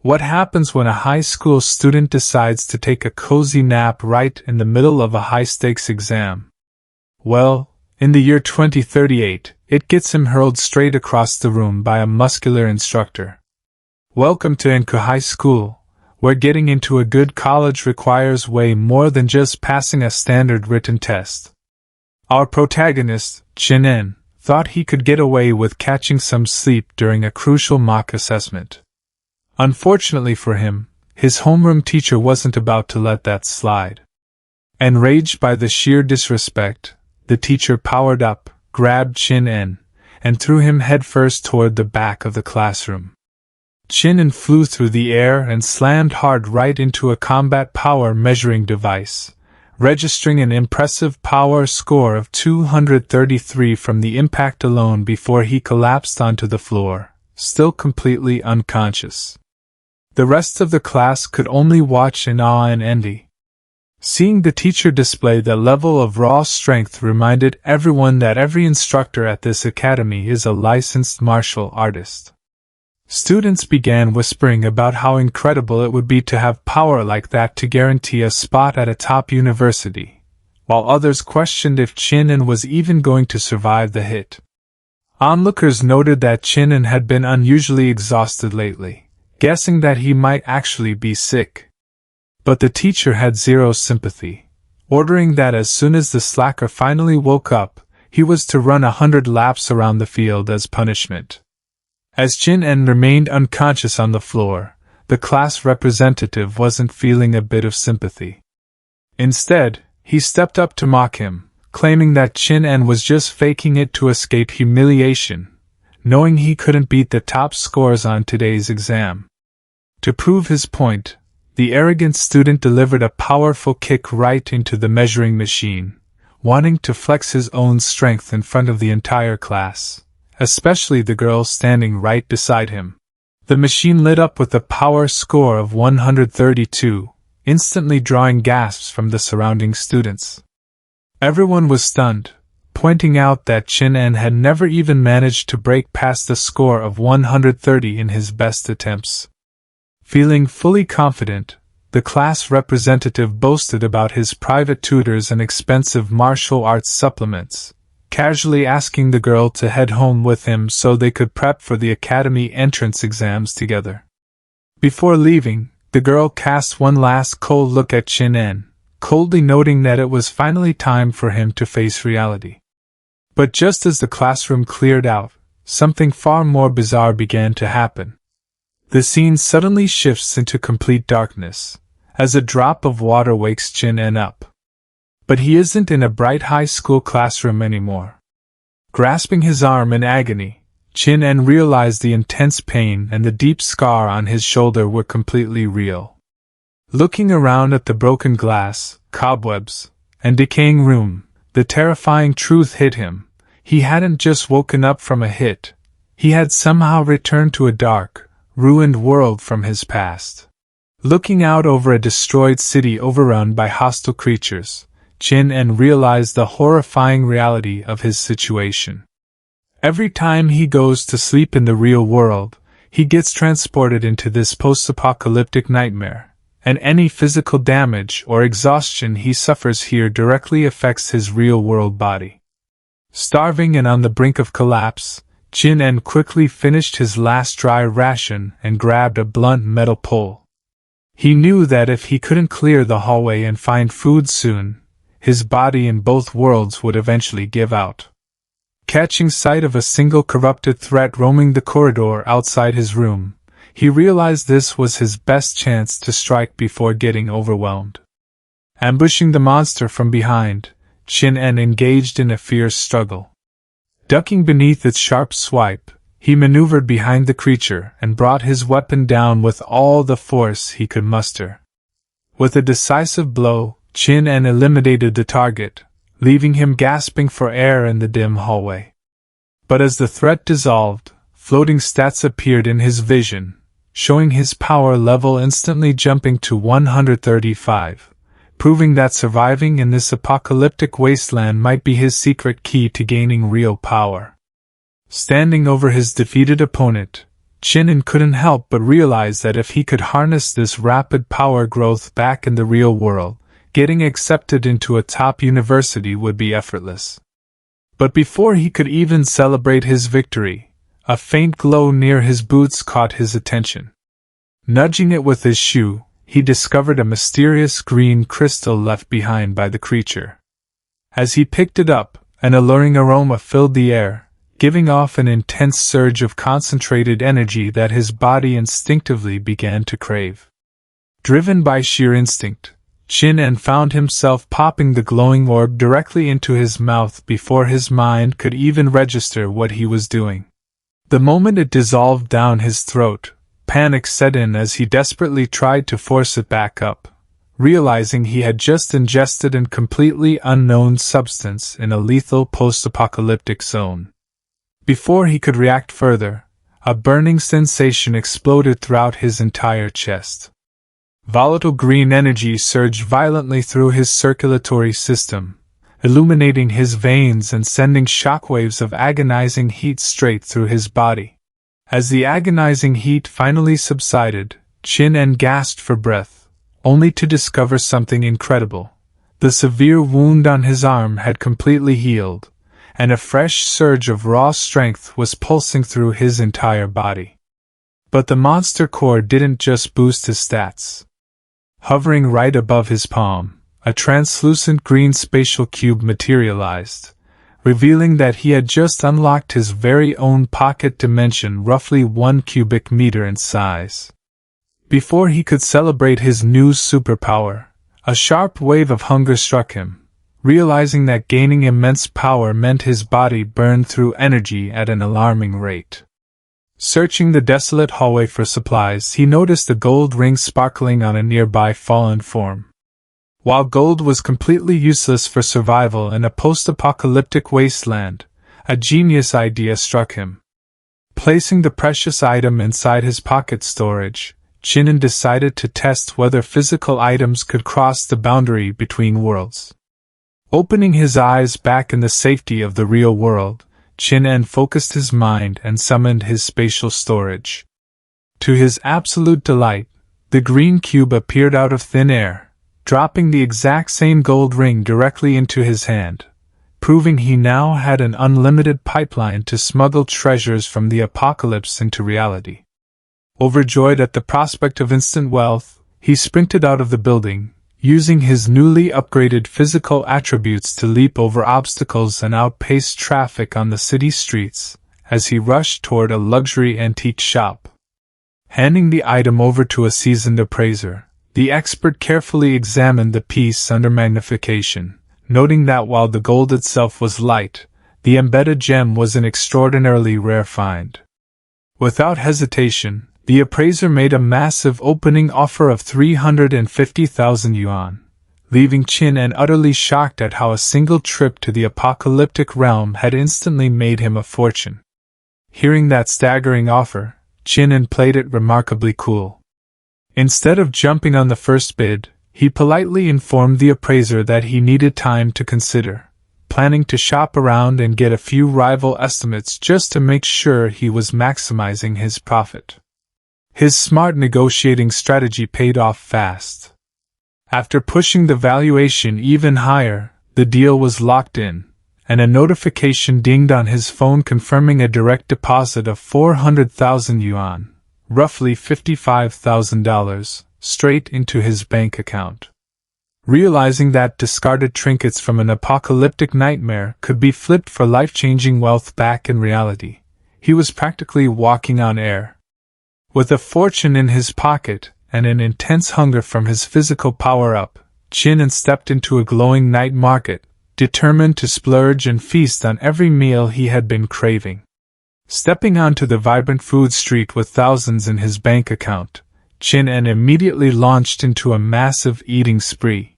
What happens when a high school student decides to take a cozy nap right in the middle of a high-stakes exam? Well, in the year 2038, it gets him hurled straight across the room by a muscular instructor. Welcome to Enku High School, where getting into a good college requires way more than just passing a standard written test. Our protagonist, Chin-en, thought he could get away with catching some sleep during a crucial mock assessment. Unfortunately for him, his homeroom teacher wasn't about to let that slide. Enraged by the sheer disrespect, the teacher powered up, grabbed Chin-en, and threw him headfirst toward the back of the classroom. Chin-en flew through the air and slammed hard right into a combat power measuring device, registering an impressive power score of 233 from the impact alone before he collapsed onto the floor, still completely unconscious. The rest of the class could only watch in awe and envy. Seeing the teacher display that level of raw strength reminded everyone that every instructor at this academy is a licensed martial artist. Students began whispering about how incredible it would be to have power like that to guarantee a spot at a top university, while others questioned if Chin-en was even going to survive the hit. Onlookers noted that Chin-en had been unusually exhausted lately, guessing that he might actually be sick. But the teacher had zero sympathy, ordering that as soon as the slacker finally woke up, he was to run 100 laps around the field as punishment. As Chin-en remained unconscious on the floor, the class representative wasn't feeling a bit of sympathy. Instead, he stepped up to mock him, claiming that Chin-en was just faking it to escape humiliation, knowing he couldn't beat the top scores on today's exam. To prove his point, the arrogant student delivered a powerful kick right into the measuring machine, wanting to flex his own strength in front of the entire class, especially the girl standing right beside him. The machine lit up with a power score of 132, instantly drawing gasps from the surrounding students. Everyone was stunned, pointing out that Chin-en had never even managed to break past the score of 130 in his best attempts. Feeling fully confident, the class representative boasted about his private tutors and expensive martial arts supplements, casually asking the girl to head home with him so they could prep for the academy entrance exams together. Before leaving, the girl cast one last cold look at Chin-en, coldly noting that it was finally time for him to face reality. But just as the classroom cleared out, something far more bizarre began to happen. The scene suddenly shifts into complete darkness, as a drop of water wakes Chin-en up. But he isn't in a bright high school classroom anymore. Grasping his arm in agony, Chin-en realized the intense pain and the deep scar on his shoulder were completely real. Looking around at the broken glass, cobwebs, and decaying room, the terrifying truth hit him. He hadn't just woken up from a hit. He had somehow returned to a dark, ruined world from his past. Looking out over a destroyed city overrun by hostile creatures, Chin-en realized the horrifying reality of his situation. Every time he goes to sleep in the real world, he gets transported into this post-apocalyptic nightmare, and any physical damage or exhaustion he suffers here directly affects his real-world body. Starving and on the brink of collapse, Chin-en quickly finished his last dry ration and grabbed a blunt metal pole. He knew that if he couldn't clear the hallway and find food soon, his body in both worlds would eventually give out. Catching sight of a single corrupted threat roaming the corridor outside his room, he realized this was his best chance to strike before getting overwhelmed. Ambushing the monster from behind, Chin-en engaged in a fierce struggle. Ducking beneath its sharp swipe, he maneuvered behind the creature and brought his weapon down with all the force he could muster. With a decisive blow, Chin-en eliminated the target, leaving him gasping for air in the dim hallway. But as the threat dissolved, floating stats appeared in his vision, showing his power level instantly jumping to 135. Proving that surviving in this apocalyptic wasteland might be his secret key to gaining real power. Standing over his defeated opponent, Qin couldn't help but realize that if he could harness this rapid power growth back in the real world, getting accepted into a top university would be effortless. But before he could even celebrate his victory, a faint glow near his boots caught his attention. Nudging it with his shoe, he discovered a mysterious green crystal left behind by the creature. As he picked it up, an alluring aroma filled the air, giving off an intense surge of concentrated energy that his body instinctively began to crave. Driven by sheer instinct, Qin found himself popping the glowing orb directly into his mouth before his mind could even register what he was doing. The moment it dissolved down his throat, panic set in as he desperately tried to force it back up, realizing he had just ingested a completely unknown substance in a lethal post-apocalyptic zone. Before he could react further, a burning sensation exploded throughout his entire chest. Volatile green energy surged violently through his circulatory system, illuminating his veins and sending shockwaves of agonizing heat straight through his body. As the agonizing heat finally subsided, Qin gasped for breath, only to discover something incredible. The severe wound on his arm had completely healed, and a fresh surge of raw strength was pulsing through his entire body. But the monster core didn't just boost his stats. Hovering right above his palm, a translucent green spatial cube materialized, revealing that he had just unlocked his very own pocket dimension, roughly 1 cubic meter in size. Before he could celebrate his new superpower, a sharp wave of hunger struck him, realizing that gaining immense power meant his body burned through energy at an alarming rate. Searching the desolate hallway for supplies, he noticed a gold ring sparkling on a nearby fallen form. While gold was completely useless for survival in a post-apocalyptic wasteland, a genius idea struck him. Placing the precious item inside his pocket storage, Qin decided to test whether physical items could cross the boundary between worlds. Opening his eyes back in the safety of the real world, Qin focused his mind and summoned his spatial storage. To his absolute delight, the green cube appeared out of thin air, dropping the exact same gold ring directly into his hand, proving he now had an unlimited pipeline to smuggle treasures from the apocalypse into reality. Overjoyed at the prospect of instant wealth, he sprinted out of the building, using his newly upgraded physical attributes to leap over obstacles and outpace traffic on the city streets, as he rushed toward a luxury antique shop. Handing the item over to a seasoned appraiser, the expert carefully examined the piece under magnification, noting that while the gold itself was light, the embedded gem was an extraordinarily rare find. Without hesitation, the appraiser made a massive opening offer of 350,000 yuan, leaving Qin utterly shocked at how a single trip to the apocalyptic realm had instantly made him a fortune. Hearing that staggering offer, Qin played it remarkably cool. Instead of jumping on the first bid, he politely informed the appraiser that he needed time to consider, planning to shop around and get a few rival estimates just to make sure he was maximizing his profit. His smart negotiating strategy paid off fast. After pushing the valuation even higher, the deal was locked in, and a notification dinged on his phone confirming a direct deposit of 400,000 yuan, roughly $55,000, straight into his bank account. Realizing that discarded trinkets from an apocalyptic nightmare could be flipped for life-changing wealth back in reality, he was practically walking on air. With a fortune in his pocket and an intense hunger from his physical power-up, Qin stepped into a glowing night market, determined to splurge and feast on every meal he had been craving. Stepping onto the vibrant food street with thousands in his bank account, Qin immediately launched into a massive eating spree.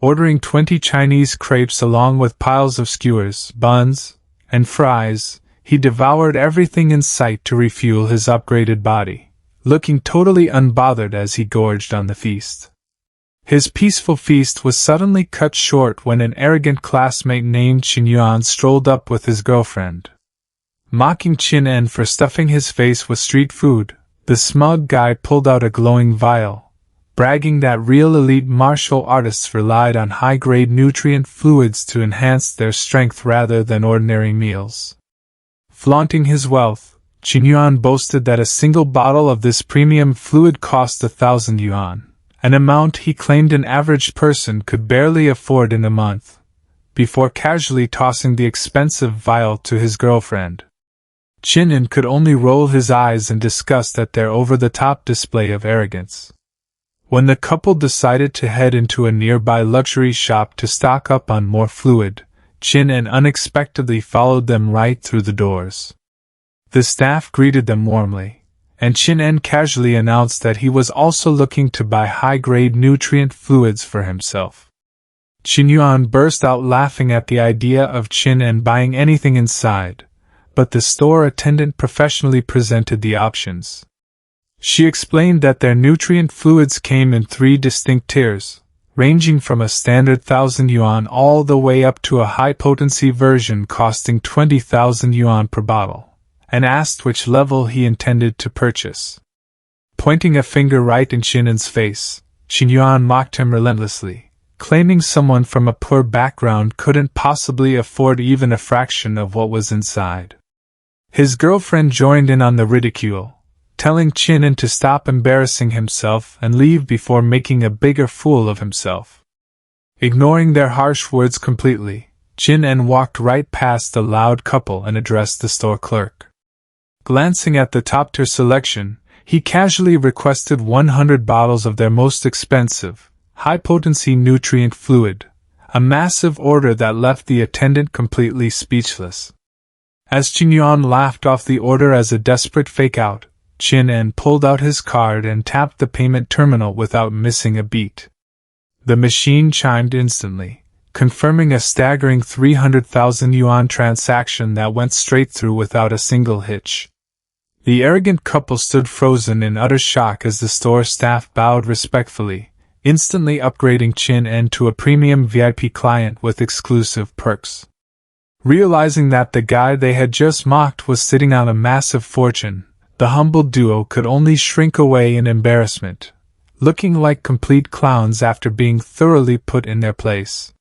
Ordering 20 Chinese crepes along with piles of skewers, buns, and fries, he devoured everything in sight to refuel his upgraded body, looking totally unbothered as he gorged on the feast. His peaceful feast was suddenly cut short when an arrogant classmate named Qinyuan strolled up with his girlfriend. Mocking Chin En for stuffing his face with street food, the smug guy pulled out a glowing vial, bragging that real elite martial artists relied on high-grade nutrient fluids to enhance their strength rather than ordinary meals. Flaunting his wealth, Qin Yuan boasted that a single bottle of this premium fluid cost 1,000 yuan, an amount he claimed an average person could barely afford in a month, before casually tossing the expensive vial to his girlfriend. Qin En could only roll his eyes in disgust at their over-the-top display of arrogance. When the couple decided to head into a nearby luxury shop to stock up on more fluid, Qin En unexpectedly followed them right through the doors. The staff greeted them warmly, and Qin En casually announced that he was also looking to buy high-grade nutrient fluids for himself. Qin Yuan burst out laughing at the idea of Qin En buying anything inside, but the store attendant professionally presented the options. She explained that their nutrient fluids came in 3 distinct tiers, ranging from a standard 1,000 yuan all the way up to a high-potency version costing 20,000 yuan per bottle, and asked which level he intended to purchase. Pointing a finger right in Qin En's face, Qin Yuan mocked him relentlessly, claiming someone from a poor background couldn't possibly afford even a fraction of what was inside. His girlfriend joined in on the ridicule, telling Qin En to stop embarrassing himself and leave before making a bigger fool of himself. Ignoring their harsh words completely, Qin En walked right past the loud couple and addressed the store clerk. Glancing at the top-tier selection, he casually requested 100 bottles of their most expensive, high-potency nutrient fluid, a massive order that left the attendant completely speechless. As Qin Yuan laughed off the order as a desperate fake-out, Qin En pulled out his card and tapped the payment terminal without missing a beat. The machine chimed instantly, confirming a staggering 300,000 yuan transaction that went straight through without a single hitch. The arrogant couple stood frozen in utter shock as the store staff bowed respectfully, instantly upgrading Qin En to a premium VIP client with exclusive perks. Realizing that the guy they had just mocked was sitting on a massive fortune, the humble duo could only shrink away in embarrassment, looking like complete clowns after being thoroughly put in their place.